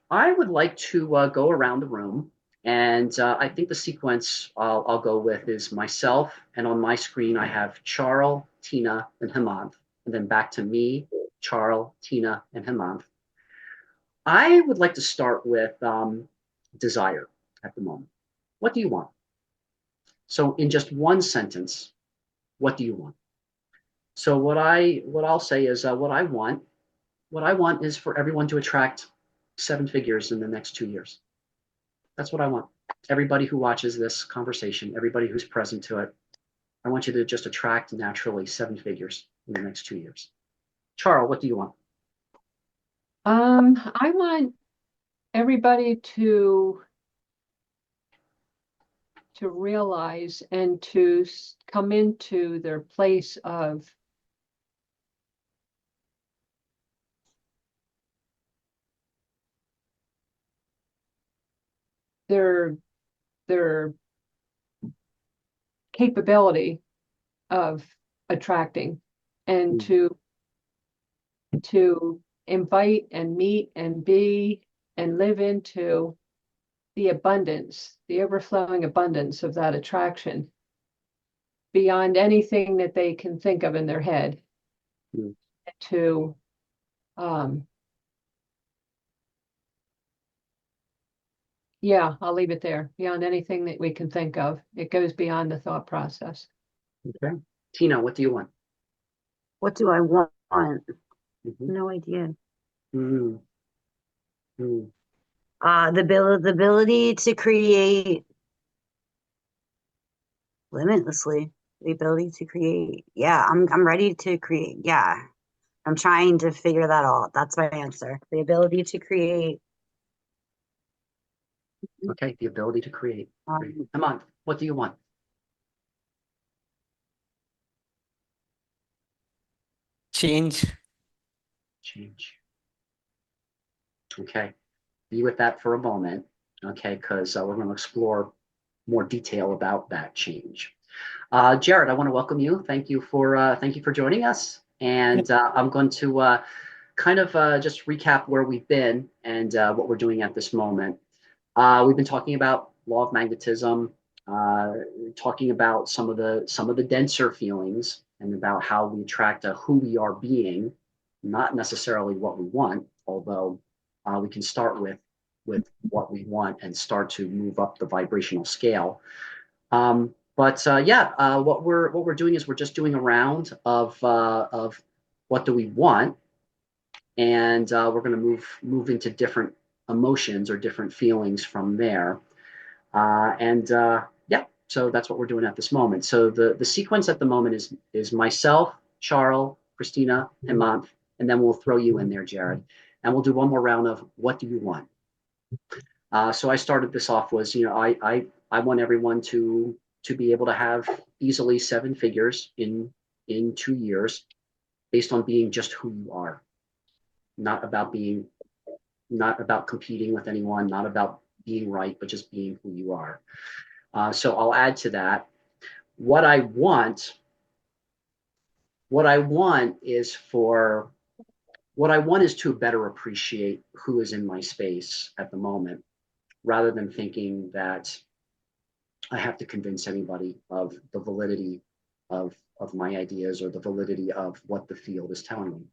I would like to go around the room, and I think the sequence I'll go with is myself, and on my screen I have Charles, Tina, and Hemant, and then back to me, Charles, Tina, and Hemant. I would like to start with desire at the moment. What do you want? So, in just one sentence, what do you want? So, what I'll say is what I want. What I want is for everyone to attract seven figures in the next 2 years. That's what I want. Everybody who watches this conversation, everybody who's present to it, I want you to just attract naturally seven figures in the next 2 years. Charles, what do you want? I want everybody to realize and to come into their place of their their capability of attracting and Mm, to invite and meet and be and live into the abundance, the overflowing abundance of that attraction beyond anything that they can think of in their head. mm. To um yeah, I'll leave it there. Beyond anything that we can think of, it goes beyond the thought process. Okay. Tina, what do you want? What do I want? Mhm. No idea. Mm, mm. The ability to create limitlessly. The ability to create. Yeah, I'm ready to create. Yeah. I'm trying to figure that out. That's my answer. The ability to create. Okay, the ability to create. Great. Um, Come on, what do you want? Change. Change. Okay, be with that for a moment. Okay, because we're going to explore more detail about that change. Jared, I want to welcome you. Thank you for joining us. And I'm going to kind of just recap where we've been and what we're doing at this moment. We've been talking about law of magnetism, uh, talking about some of the denser feelings and about how we attract a who we are being, not necessarily what we want, although we can start with what we want and start to move up the vibrational scale. But what we're doing is we're just doing a round of what do we want, and we're going to move into different emotions or different feelings from there. And Yeah, so that's what we're doing at this moment. So the sequence at the moment is myself, Charles, Christina, and Month, and then we'll throw you in there, Jared, and we'll do one more round of what do you want. So I started this off was, I want everyone to be able to have easily seven figures in 2 years based on being just who you are, not about being, not about competing with anyone, not about being right, but just being who you are. So I'll add to that. What I want, what I want is for what I want is to better appreciate who is in my space at the moment, rather than thinking that I have to convince anybody of the validity of my ideas or the validity of what the field is telling me.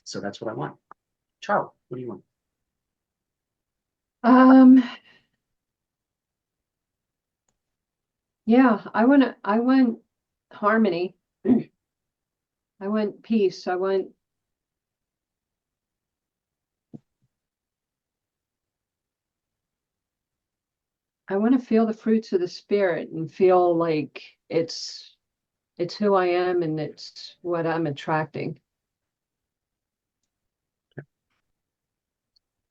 So that's what I want. Charles, what do you want? Um, yeah, I want harmony. I want peace. I want to feel the fruits of the spirit and feel like it's who I am and it's what I'm attracting.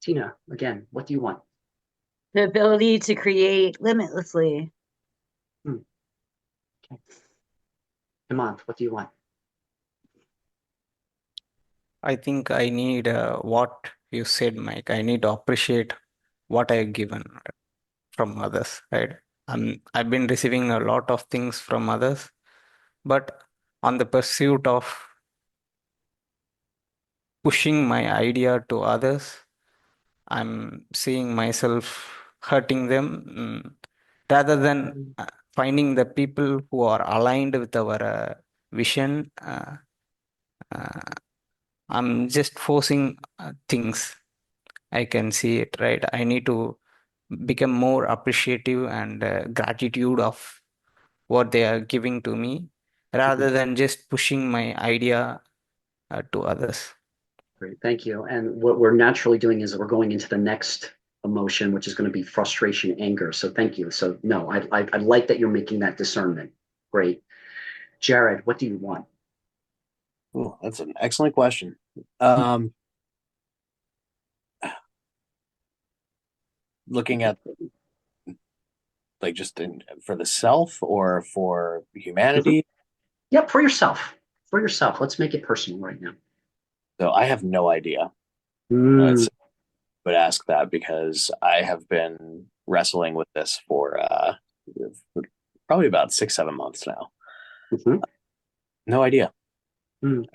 Tina, again, what do you want? the ability to create limitlessly. Hmm, okay. Hemant, what do you want? I think I need what you said, Mike. I need to appreciate what I've given from others, right? I've been receiving a lot of things from others, but on the pursuit of pushing my idea to others, I'm seeing myself hurting them, rather than finding the people who are aligned with our vision. Uh, I'm just forcing things. I can see it, right? I need to become more appreciative and gratitude of what they are giving to me, rather than just pushing my idea to others. Great, thank you. And what we're naturally doing is we're going into the next emotion, which is going to be frustration, anger. So thank you. So no, I like that you're making that discernment. Great. Jared, what do you want? Oh, that's an excellent question. Looking at like just for the self or for humanity. Yep, for yourself. For yourself. Let's make it personal right now. So I have no idea. Mm, Would ask that because I have been wrestling with this for probably about 6, 7 months now. mhm, No idea. mm,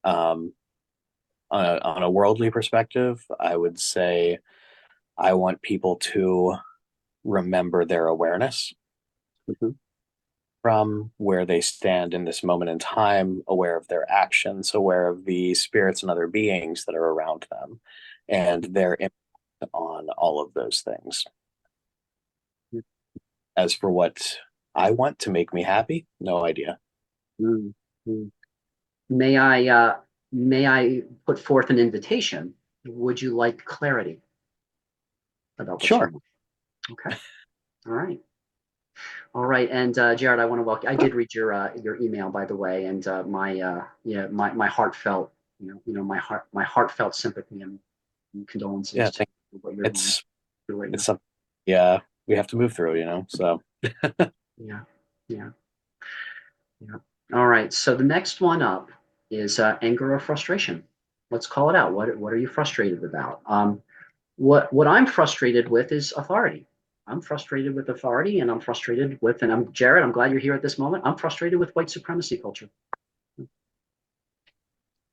Um, on a worldly perspective, I would say I want people to remember their awareness mhm, from where they stand in this moment in time, aware of their actions, aware of the spirits and other beings that are around them, and their impact on all of those things. As for what I want to make me happy, no idea. mm, mm. May I put forth an invitation? Would you like clarity about what you Sure. want? Okay. All right. All right. And Jared, I want to welcome. I did read your email, by the way, and my heartfelt my heartfelt sympathy and Yeah, condolences to what you're going it's through right now. it's something. Yeah, we have to move through, So Yeah. Yeah. Yeah. All right. So the next one up is anger or frustration. Let's call it out. What are you frustrated about? What I'm frustrated with is authority. I'm frustrated with authority, and I'm frustrated with, and I'm Jared. I'm glad you're here at this moment. I'm frustrated with white supremacy culture.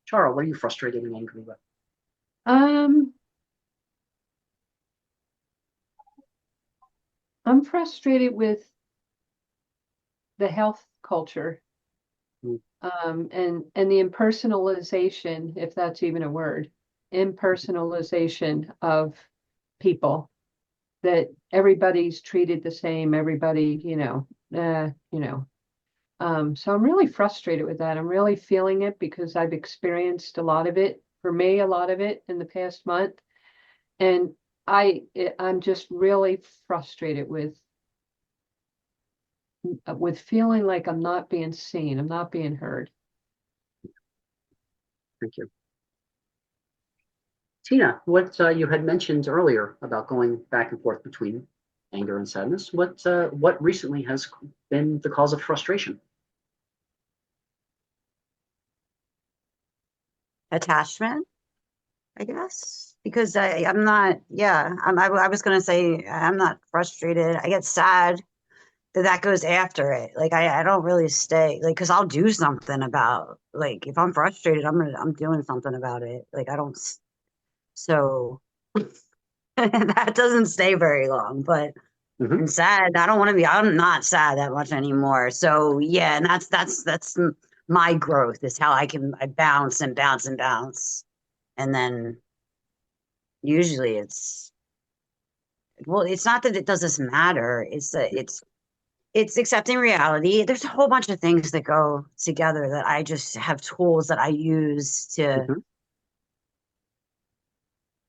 Chara, what are you frustrated and angry with? I'm frustrated with the health culture, Mm, and the impersonalization, if that's even a word, impersonalization of people, that everybody's treated the same, everybody, so I'm really frustrated with that. I'm really feeling it because I've experienced a lot of it, for me, a lot of it in the past month. And I'm just really frustrated with feeling like I'm not being seen, I'm not being heard. Thank you. Tina, what you had mentioned earlier about going back and forth between anger and sadness, what recently has been the cause of frustration? Attachment, I guess, because I'm not, yeah, I was gonna say I'm not frustrated. I get sad that goes after it. Like I don't really stay, like, because I'll do something about, like, if I'm frustrated, I'm doing something about it. Like I don't, so that doesn't stay very long. But Mhm. and sad, I don't want to be. I'm not sad that much anymore. So yeah, and that's my growth is how I bounce and bounce and bounce, and then usually it's, well, it's not that it doesn't matter. It's that it's accepting reality. There's a whole bunch of things that go together that I just have tools that I use to Mhm.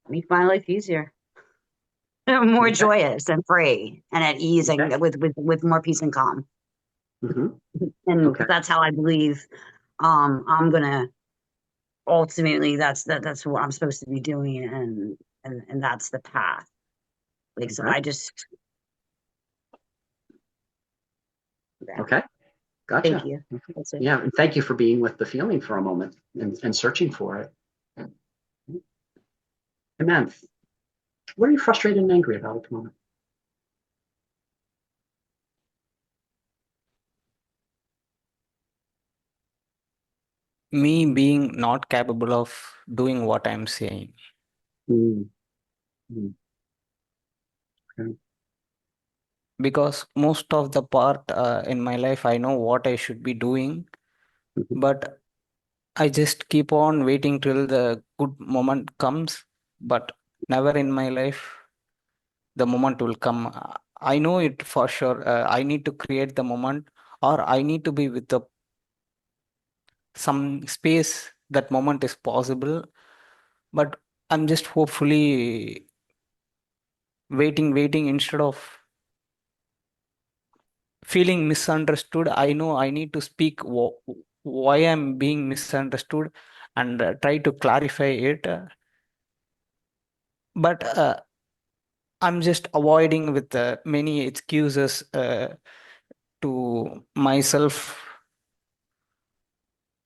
make my life easier, more Okay. joyous and free and at ease Okay. and with more peace and calm. Mhm. And Okay. because that's how I believe I'm gonna ultimately that's what I'm supposed to be doing, and that's the path. Like so Okay. I just, yeah, Okay. thank Gotcha. you. That's it. Yeah, and thank you for being with the feeling for a moment and searching for it. Amen. What are you frustrated and angry about at the moment? Me being not capable of doing what I'm saying. Mm. Mm. Okay. Because most of the part in my life, I know what I should be doing, Mhm. but I just keep on waiting till the good moment comes, but never in my life the moment will come. I know it for sure. I need to create the moment, or I need to be with the some space that moment is possible. But I'm just hopefully waiting instead of feeling misunderstood. I know I need to speak why I'm being misunderstood and try to clarify it. But I'm just avoiding with many excuses to myself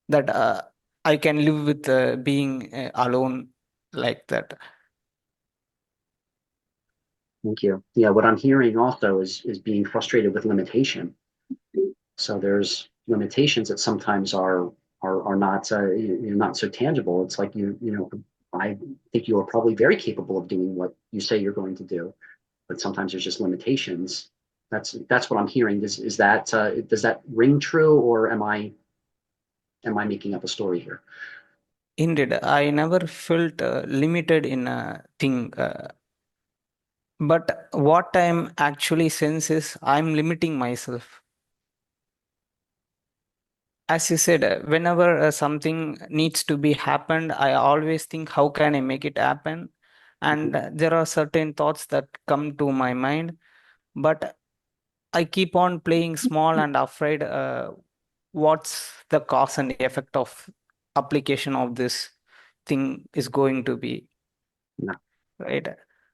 that I can live with being alone like that. Thank you. Yeah, what I'm hearing also is being frustrated with limitation. So there's limitations that sometimes are not not so tangible. It's like I think you are probably very capable of doing what you say you're going to do, but sometimes there's just limitations. That's what I'm hearing. Is that does that ring true, or am I making up a story here? Indeed, I never felt limited in a thing. But what I'm actually sense is I'm limiting myself. As you said, whenever something needs to be happened, I always think, how can I make it happen? And Mhm. there are certain thoughts that come to my mind, but I keep on playing small and afraid what's the cause and effect of application of this thing is going to be, Yeah. right?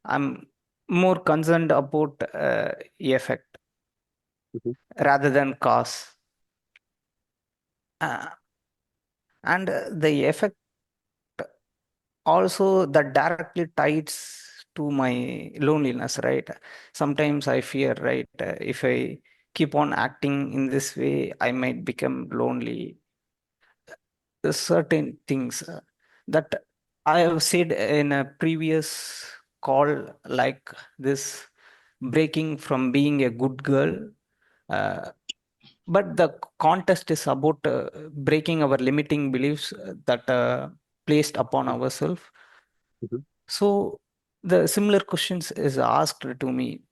I'm more concerned about effect Mhm. rather than cause. Uh, and the effect also that directly ties to my loneliness, right? Sometimes I fear, right? If I keep on acting in this way, I might become lonely. There's certain things that I have said in a previous call, like this breaking from being a good girl. Uh, but the contest is about breaking our limiting beliefs that placed upon ourselves. Mhm. So the similar questions is asked to me.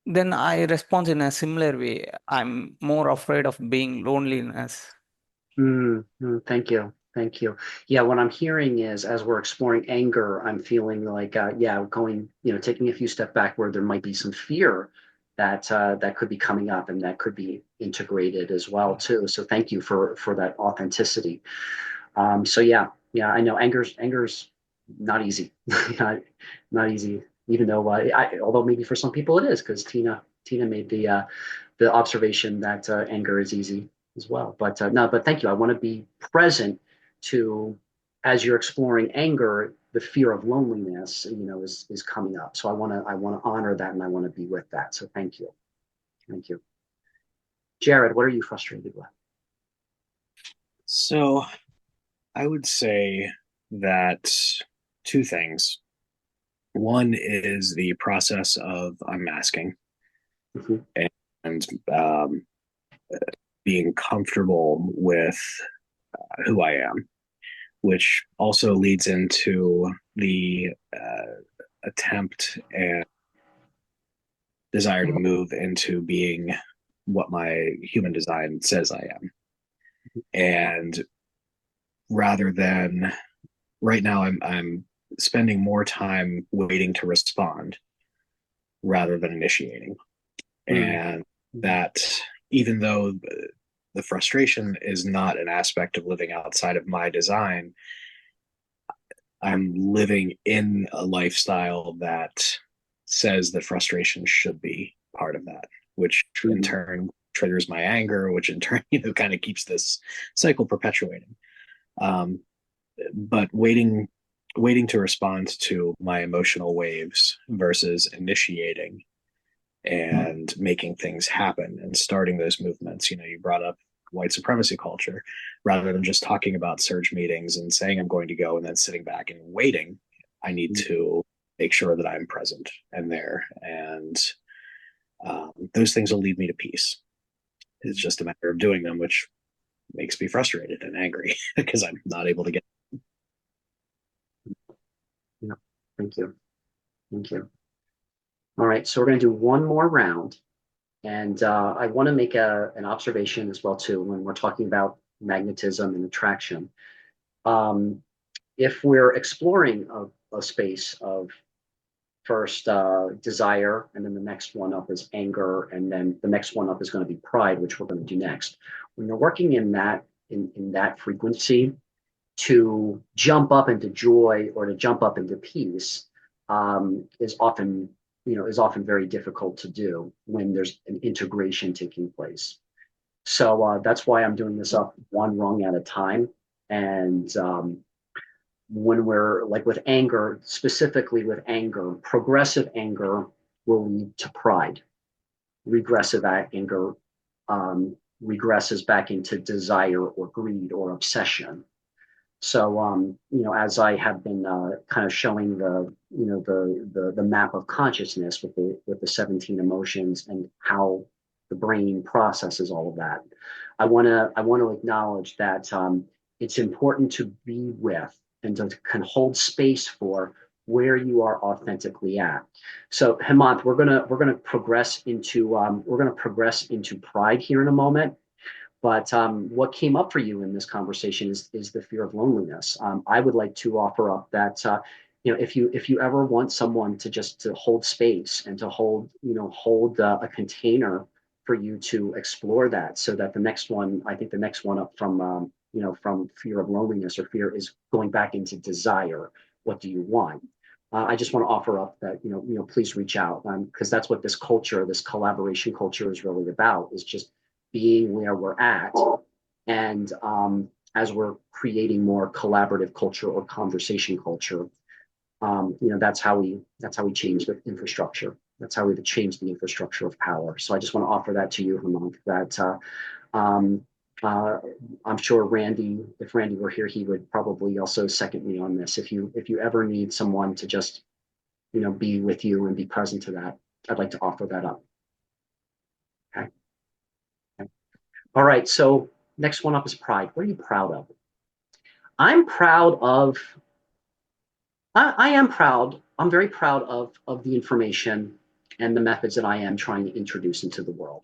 Then I respond in a similar way. I'm more afraid of being loneliness. Thank you. Thank you. Yeah, what I'm hearing is as we're exploring anger, I'm feeling like, yeah, taking a few step back where there might be some fear that could be coming up and that could be integrated as well too. So thank you for that authenticity. So yeah, I know anger's not easy, not, not easy. Even though, although maybe for some people it is, because Tina made the observation that anger is easy as well. But no, but thank you. I want to be present to as you're exploring anger, the fear of loneliness, is coming up. So I want to honor that and I want to be with that. So thank you, Jared. What are you frustrated with? So I would say that two things. One is the process of unmasking Mhm. and being comfortable with who I am, which also leads into the attempt and desire to move into being what my human design says I am. And rather than right now, I'm spending more time waiting to respond rather than initiating. Mm. And that even though the frustration is not an aspect of living outside of my design, I'm living in a lifestyle that says that frustration should be part of that, which in Mm. turn triggers my anger, which in turn, kind of keeps this cycle perpetuating. Um, but waiting to respond to my emotional waves versus initiating and making things happen and starting those movements. You brought up white supremacy culture rather than just talking about surge meetings and saying I'm going to go and then sitting back and waiting. I need to make sure that I'm present and there. And those things will lead me to peace. It's just a matter of doing them, which makes me frustrated and angry because I'm not able to get. Yeah, thank you. Thank you. All right, so we're going to do one more round. And I want to make an observation as well, too, when we're talking about magnetism and attraction. If we're exploring a space of first desire, and then the next one up is anger, and then the next one up is going to be pride, which we're going to do next. When you're working in that frequency, to jump up into joy or to jump up into peace is often very difficult to do when there's an integration taking place. So that's why I'm doing this up one rung at a time. And when we're like with anger, specifically with anger, progressive anger will lead to pride. Regressive anger regresses back into desire or greed or obsession. So, as I have been kind of showing the map of consciousness with the 17 emotions and how the brain processes all of that, I want to acknowledge that it's important to be with and to can hold space for where you are authentically at. So, Hemant, we're gonna progress into pride here in a moment. But what came up for you in this conversation is the fear of loneliness. I would like to offer up that if you ever want someone to hold space and to hold a container for you to explore that, so that the next one up from fear of loneliness or fear is going back into desire. What do you want? I just want to offer up that please reach out because that's what this collaboration culture is really about, is just being where we're at. And as we're creating more collaborative culture or conversation culture, that's how we change the infrastructure. That's how we change the infrastructure of power. So I just want to offer that to you, Hemant, that I'm sure Randy, if Randy were here, he would probably also second me on this. If you ever need someone to just be with you and be present to that, I'd like to offer that up. Okay. All right, so next one up is pride. What are you proud of? I'm proud of, I am proud, I'm very proud of the information and the methods that I am trying to introduce into the world.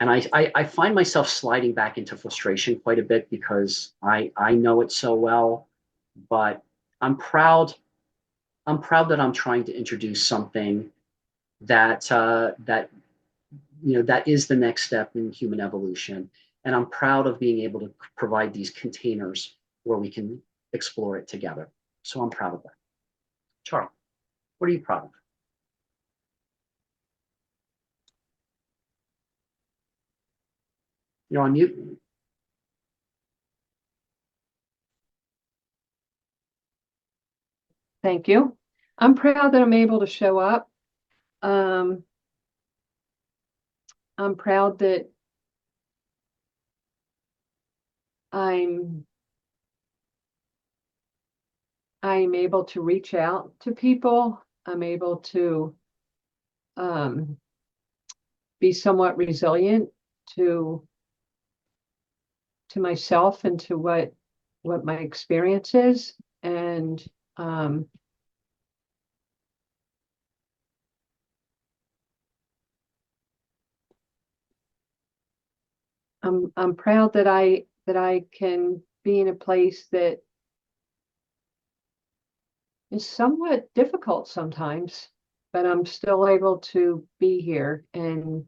And I find myself sliding back into frustration quite a bit because I know it so well, but I'm proud, that I'm trying to introduce something that is the next step in human evolution. And I'm proud of being able to provide these containers where we can explore it together. So I'm proud of that. Charles, what are you proud of? You're on mute. Thank you. I'm proud that I'm able to show up. I'm proud that I'm able to reach out to people. I'm able to be somewhat resilient to myself and to what my experience is. And I'm proud that I can be in a place that is somewhat difficult sometimes, but I'm still able to be here and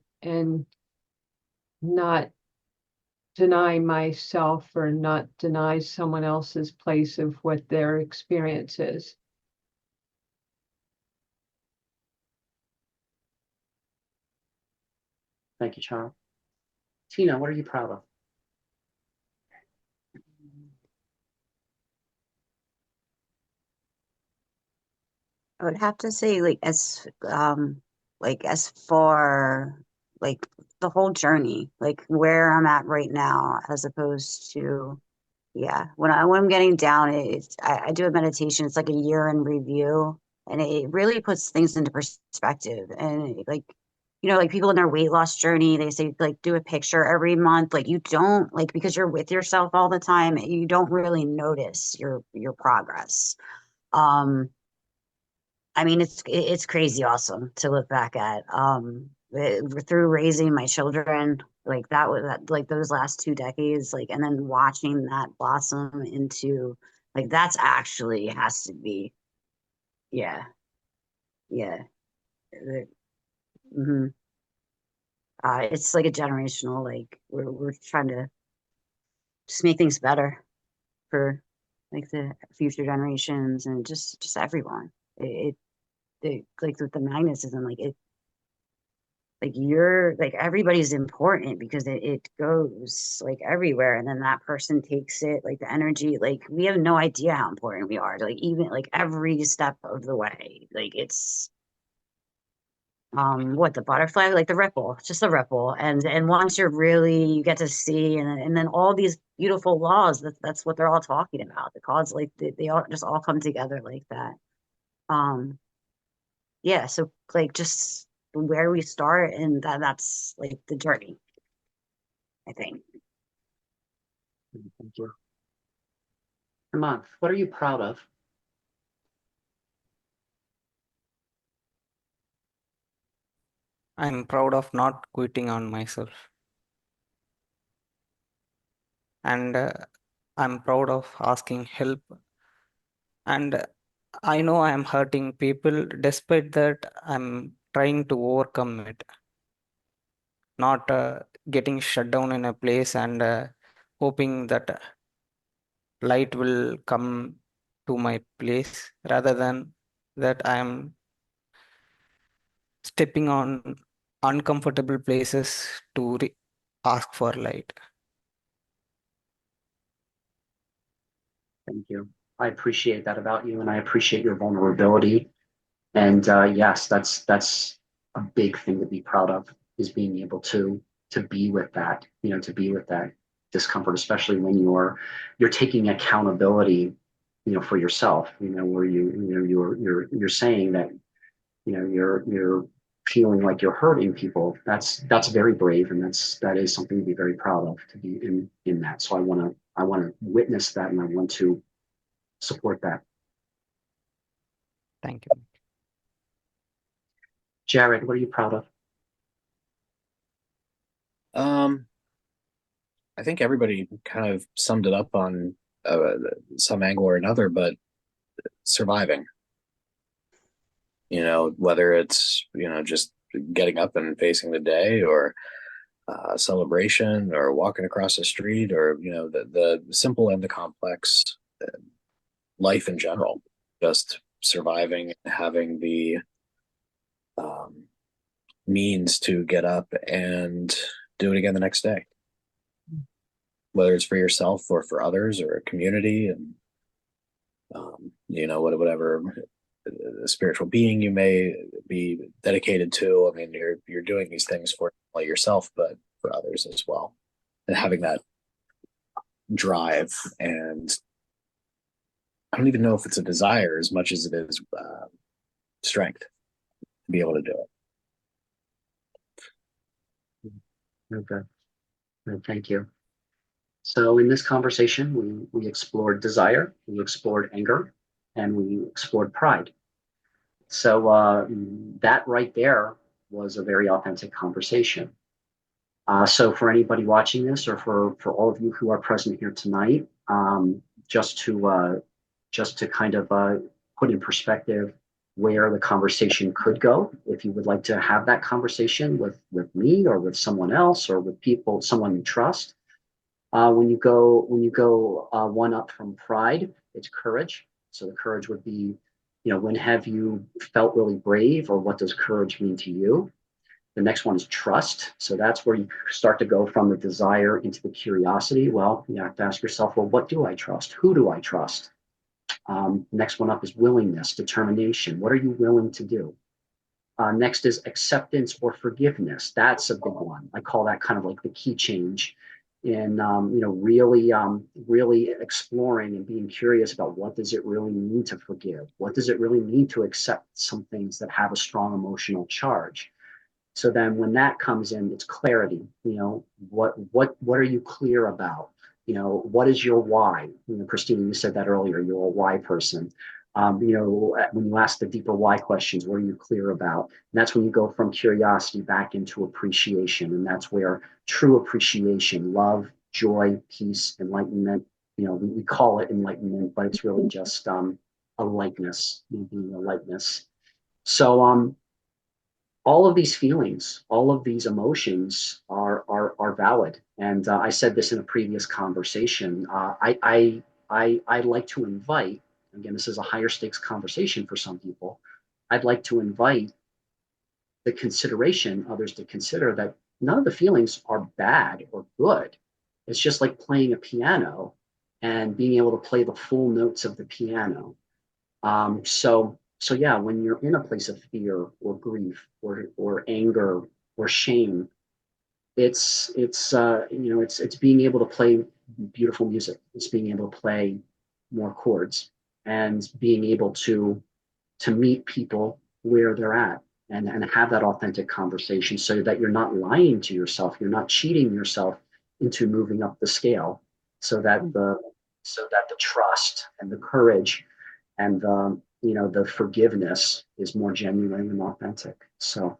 not deny myself or not deny someone else's place of what their experience is. Thank you, Charles. Tina, what are you proud of? I would have to say as for like the whole journey, like where I'm at right now, as opposed to Yeah, when I'm getting down, I do a meditation. It's like a year in review, and it really puts things into perspective. And like, like people in their weight loss journey, they say like do a picture every month. Like you don't like because you're with yourself all the time, you don't really notice your progress. Um, I mean, it's crazy awesome to look back at. Through raising my children, like like those last 2 decades, like, and then watching that blossom into, like, that's actually has to be, yeah, yeah. Mm-hmm. It's like a generational, like, we're trying to just make things better for like the future generations and just everyone. Like with the magnetism, like you're like everybody's important because it goes like everywhere, and then that person takes it, like the energy, like we have no idea how important we are, like even like every step of the way, like it's what the butterfly, like the ripple, just the ripple, and once you get to see, and then all these beautiful laws, that's what they're all talking about, the cause, like they all just all come together like that. um yeah, so like just where we start, and that's like the journey, I think. Thank you. Herman, what are you proud of? I'm proud of not quitting on myself. And I'm proud of asking help. And I know I'm hurting people. Despite that, I'm trying to overcome it, not getting shut down in a place and hoping that light will come to my place rather than that I'm stepping on uncomfortable places to ask for light. Thank you. I appreciate that about you, and I appreciate your vulnerability. And yes, that's a big thing to be proud of, is being able to be with that, to be with that discomfort, especially when you're taking accountability, for yourself, where you're saying that, you're feeling like you're hurting people. That's very brave, and that is something to be very proud of, to be in that. So I want to witness that, and I want to support that. Thank you. Jared, what are you proud of? Um, I think everybody kind of summed it up on some angle or another, but surviving, whether it's, just getting up and facing the day, or celebration, or walking across the street, or, the simple and the complex, life in general, just surviving, having the um, means to get up and do it again the next day, whether it's for yourself or for others or a community, and whatever spiritual being you may be dedicated to. I mean, you're doing these things for yourself, but for others as well, and having that drive. And I don't even know if it's a desire as much as it is strength to be able to do it. Okay. Well, thank you. So in this conversation, we explored desire, we explored anger, and we explored pride. So that right there was a very authentic conversation. So for anybody watching this, or for all of you who are present here tonight, just to kind of put in perspective where the conversation could go, if you would like to have that conversation with me, or with someone else, or with someone you trust. When you go one up from pride, it's courage. So the courage would be, when have you felt really brave, or what does courage mean to you? The next one is trust. So that's where you start to go from the desire into the curiosity. Well, you have to ask yourself, well, what do I trust? Who do I trust? Next one up is willingness, determination. What are you willing to do? Next is acceptance or forgiveness. That's a big one. I call that kind of like the key change. in really exploring and being curious about what does it really mean to forgive? What does it really mean to accept some things that have a strong emotional charge? So then when that comes in, it's clarity. What are you clear about? What is your why? Christine, you said that earlier, you're a why person. When you ask the deeper why questions, what are you clear about? And that's when you go from curiosity back into appreciation. And that's where true appreciation, love, joy, peace, enlightenment, we call it enlightenment, but it's really just a likeness, being a likeness. So all of these feelings, all of these emotions are valid. And I said this in a previous conversation. I'd like to invite, again, this is a higher stakes conversation for some people. I'd like to invite the consideration, others to consider that none of the feelings are bad or good. It's just like playing a piano and being able to play the full notes of the piano. So yeah, when you're in a place of fear or grief or anger or shame, it's being able to play beautiful music. It's being able to play more chords and being able to meet people where they're at and have that authentic conversation so that you're not lying to yourself, you're not cheating yourself into moving up the scale, so that the trust and the courage and the forgiveness is more genuine and authentic. So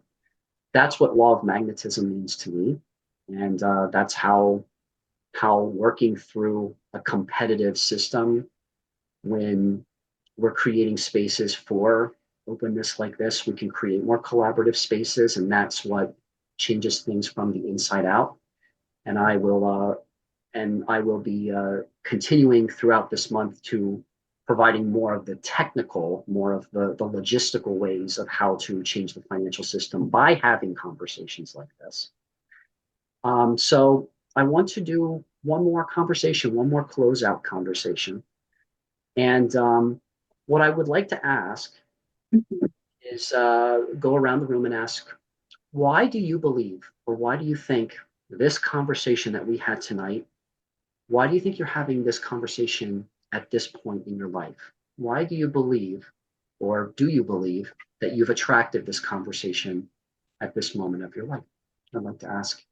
that's what law of magnetism means to me, and that's how working through a competitive system, when we're creating spaces for openness like this, we can create more collaborative spaces, and that's what changes things from the inside out. And I will be continuing throughout this month to providing more of the technical, more of the logistical ways of how to change the financial system by having conversations like this. So I want to do one more conversation, one more closeout conversation. And what I would like to ask is go around the room and ask, why do you believe, or why do you think this conversation that we had tonight, why do you think you're having this conversation at this point in your life? Why do you believe, or do you believe, that you've attracted this conversation at this moment of your life? I'd like to ask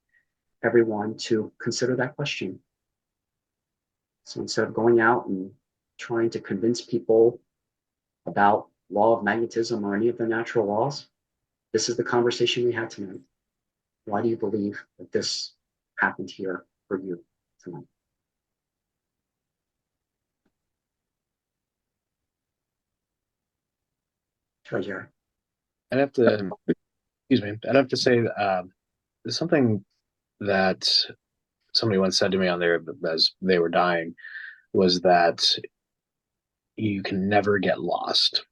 everyone to consider that question. So instead of going out and trying to convince people about law of magnetism or any of the natural laws, this is the conversation we had tonight. Why do you believe that this happened here for you tonight? Treasure. I'd have to, excuse me, I'd have to say there's something that somebody once said to me on there as they were dying, was that you can never get lost,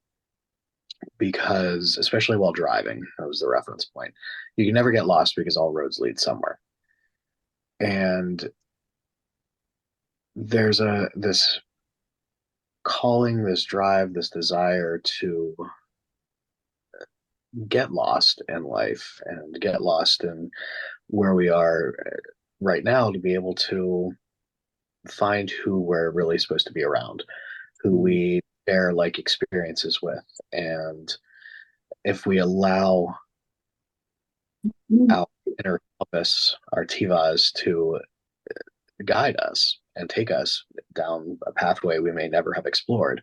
because, especially while driving, that was the reference point. You can never get lost because all roads lead somewhere. And there's this calling, this drive, this desire to get lost in life and get lost in where we are right now, to be able to find who we're really supposed to be around, who we share like experiences with. And if we allow our inner compass, our tivas, to guide us and take us down a pathway we may never have explored,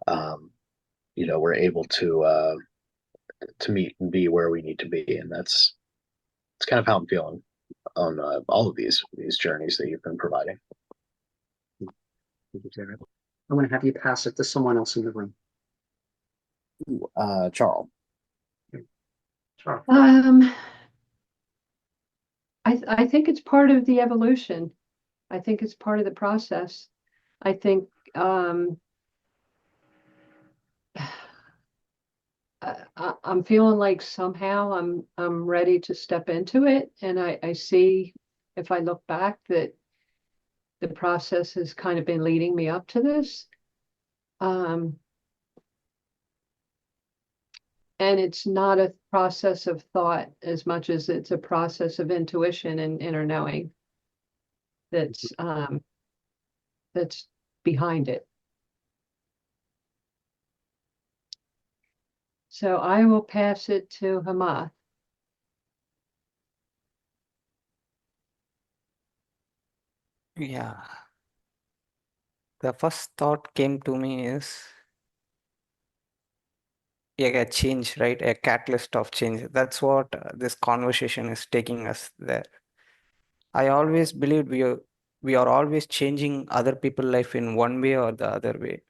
we're able to meet and be where we need to be. And that's kind of how I'm feeling on all of these journeys that you've been providing. Thank you, Jared. I'm going to have you pass it to someone else in the room. Charles. Sure. I think it's part of the evolution. I think it's part of the process. I think I'm feeling like somehow I'm ready to step into it, and I see, if I look back, that the process has kind of been leading me up to this. And it's not a process of thought as much as it's a process of intuition and inner knowing. that's behind it. So I will pass it to Hamath. Yeah. The first thought came to me is a change, right? A catalyst of change. That's what this conversation is taking us there. I always believed we are always changing other people's life in one way or the other way.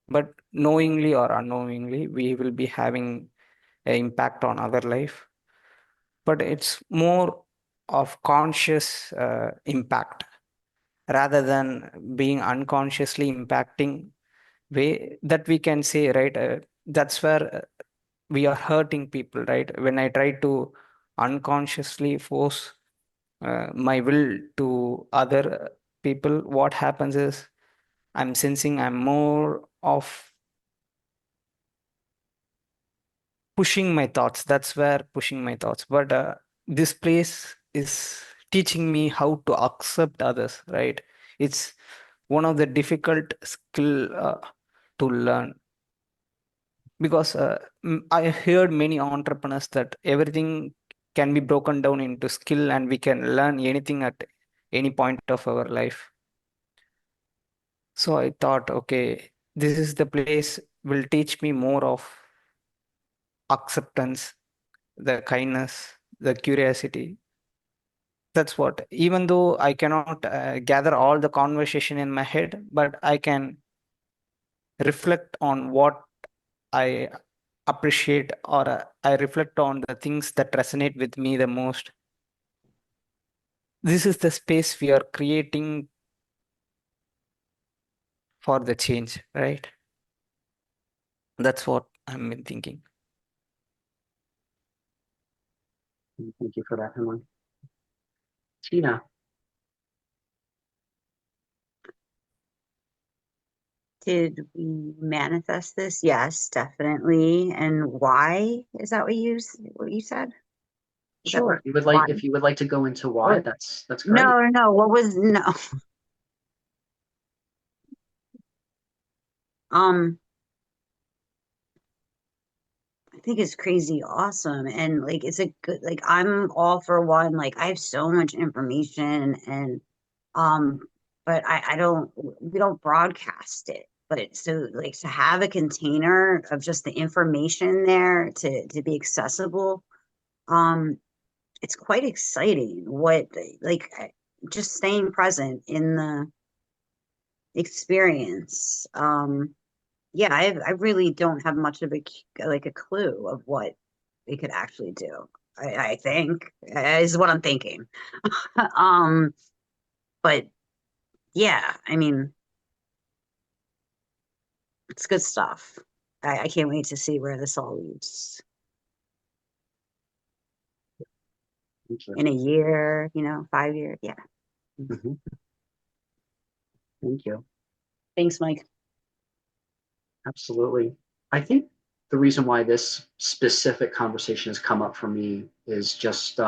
But knowingly or unknowingly, we will be having an impact on other life. But it's more of conscious impact rather than being unconsciously impacting way that we can say, right? That's where we are hurting people, right? When I try to unconsciously force my will to other people, what happens is I'm sensing I'm more of pushing my thoughts. That's where pushing my thoughts. But this place is teaching me how to accept others, right? It's one of the difficult skill to learn because I heard many entrepreneurs that everything can be broken down into skill and we can learn anything at any point of our life. So I thought, okay, this is the place will teach me more of acceptance, the kindness, the curiosity. That's what, even though I cannot gather all the conversation in my head, but I can reflect on what I appreciate or I reflect on the things that resonate with me the most. This is the space we are creating for the change, right? That's what I'm been thinking. Thank you for that, Hemant. Tina. Did we manifest this? Yes, definitely. And why? Is that what you said? Is that Sure. what, If you would why? like, if you would like to go into why, Or- that's great. no. What was no? Um, I think it's crazy awesome. And like it's a good like I'm all for one. Like I have so much information and um but I don't we don't broadcast it. But it's so like to have a container of just the information there to be accessible. Um it's quite exciting what like just staying present in the experience. Yeah, I really don't have much of like a clue of what we could actually do. I think is what I'm thinking. um, but yeah, I mean, it's good stuff. I can't wait to see where this all leads Thank you. in a year, 5 years. Yeah. Mhm. Thank you. Thanks, Mike. Absolutely. I think the reason why this specific conversation has come up for me is just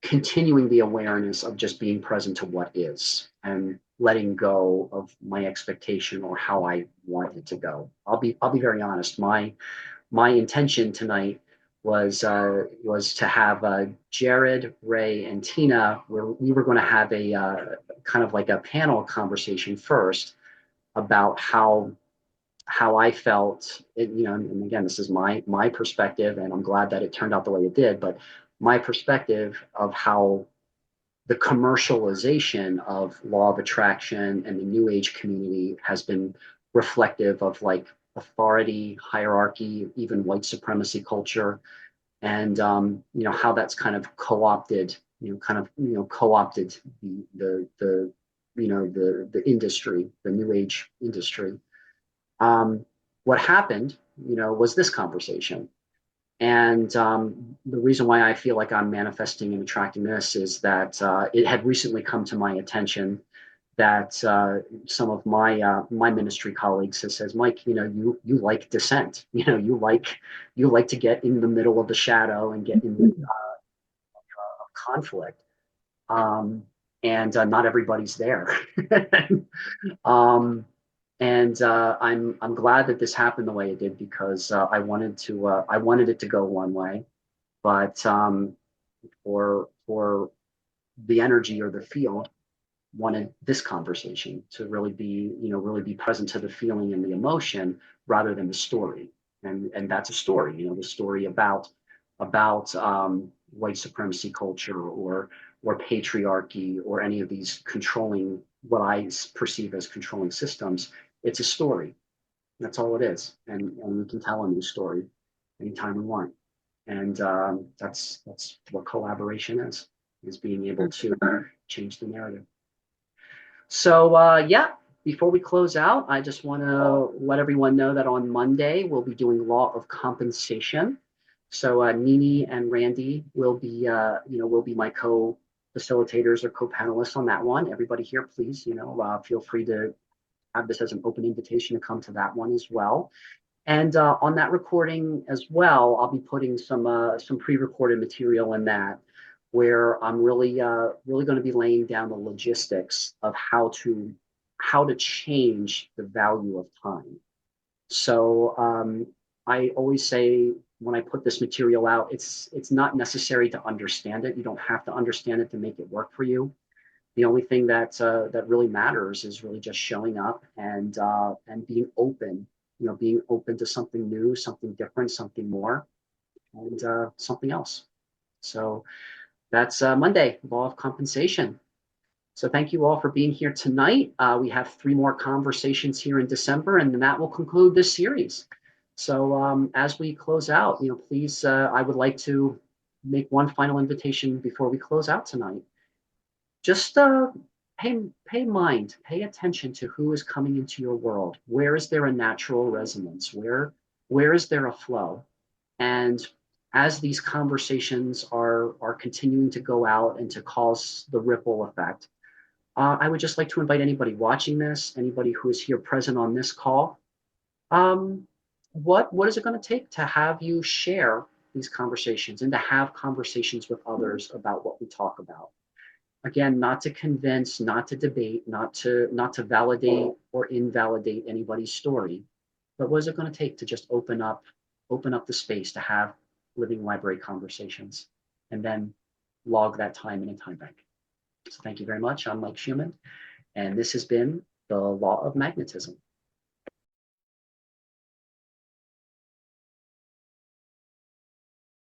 continuing the awareness of just being present to what is and letting go of my expectation or how I want it to go. I'll be very honest. My intention tonight was to have Jared, Ray, and Tina, where we were going to have a kind of like a panel conversation first about how I felt, and again, this is my perspective, and I'm glad that it turned out the way it did. But my perspective of how the commercialization of law of attraction and the new age community has been reflective of like authority, hierarchy, even white supremacy culture, and how that's kind of co-opted, co-opted the industry, the new age industry. What happened, was this conversation. And the reason why I feel like I'm manifesting and attracting this is that it had recently come to my attention that some of my ministry colleagues have says, Mike, you like dissent. You like to get in the middle of the shadow and get in the conflict. Um, and not everybody's there. um, and I'm glad that this happened the way it did, because I wanted it to go one way, but for the energy or the feel, wanted this conversation to really be, really be present to the feeling and the emotion rather than the story. And that's a story, the story about white supremacy culture or patriarchy or any of these controlling, what I perceive as controlling systems. It's a story. That's all it is, and we can tell a new story anytime we want. And that's what collaboration is being able to change the narrative. So yeah, before we close out, I just want to let everyone know that on Monday we'll be doing Law of Compensation. So Nini and Randy will be, will be my co-facilitators or co-panelists on that one. Everybody here, please, feel free to have this as an open invitation to come to that one as well. And on that recording as well, I'll be putting some pre-recorded material in that, where I'm really going to be laying down the logistics of how to change the value of time. So I always say, when I put this material out, it's not necessary to understand it. You don't have to understand it to make it work for you. The only thing that really matters is really just showing up and being open, being open to something new, something different, something more, and something else. So that's Monday, Law of Compensation. So thank you all for being here tonight. We have 3 more conversations here in December, and then that will conclude this series. So as we close out, please, I would like to make one final invitation before we close out tonight. Just pay attention to who is coming into your world. Where is there a natural resonance? Where is there a flow? And as these conversations are continuing to go out and to cause the ripple effect, I would just like to invite anybody watching this, anybody who is here present on this call, what is it going to take to have you share these conversations and to have conversations with others about what we talk about? Again, not to convince, not to debate, not to validate or invalidate anybody's story, but what is it going to take to just open up the space to have living library conversations, and then log that time in a time bank. So thank you very much. I'm Mike Schumann, and this has been the Law of Magnetism.